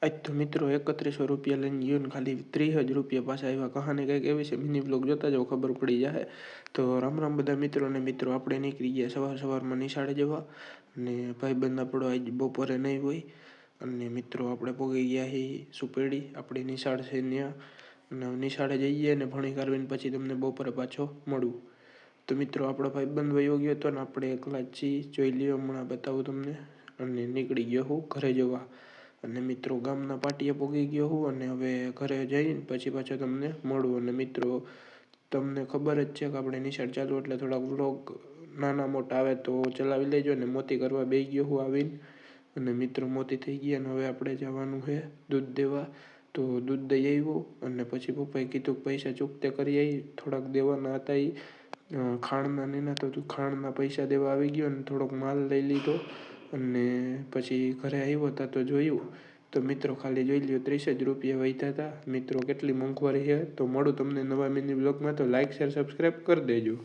આજ તો મિત્રો 3100 રૂપિયા લઈને ગયો ને ખાલી 30 જ રૂપિયા પાછા આવ્યા. કહાની કંઈક એવી છે, મિની બ્લોગ જોતા જાઓ ખબર પડી જાય. તો રામ રામ બધા મિત્રોને મિત્રો, આપણે નીકળી ગયા સવારમાં નિશાળે જવા. અને ભાઈબંધ આપણો આજ બપોરે નહીં હોય. અને મિત્રો આપણે પહોંચી ગયા છીએ સુપેડી, આપણી નિશાળ છે ત્યાં. અને નિશાળે જઈએ ને ભણી કરવીને પછી તમને બપોરે પાછો મળું. તો મિત્રો આપણો ભાઈબંધ વયો ગયો હતો ને આપણે એકલા જ છીએ, જોઈ લ્યો હમણાં બતાવું તમને. અને નીકળી ગયો હું ઘરે જવા. અને મિત્રો ગામના પાટીએ પહોંચી ગયો હું અને હવે ઘરે જઈને પછી પાછો તમને મળું. અને મિત્રો તમને ખબર જ છે કે આપણે નિશાળ ચાલુ એટલે થોડાક વ્લોગ નાના મોટા આવે તો ચલાવી લેજો. ને મોતી કરવા બેસી ગયો હું આવીને. અને મિત્રો મોતી થઈ ગયા અને હવે આપણે જવાનું છે દૂધ દેવા. તો દૂધ દઈ આવ્યો અને પછી પપ્પાએ કીધું કે પૈસા ચૂકતે કરી આવી, થોડાક દેવાના હતા એ ખાંડના એના. તો ખાંડના પૈસા દેવા આવી ગયો અને થોડોક માલ લઈ લીધો. અને પછી ઘરે આવ્યો હતા તો જોયું તો મિત્રો ખાલી જોઈ લ્યો 30 જ રૂપિયા વધ્યા હતા. મિત્રો કેટલી મોંઘવારી છે. તો મળું તમને નવા મિની બ્લોગમાં, તો લાઇક શેર સબસ્ક્રાઈબ કરી દેજો.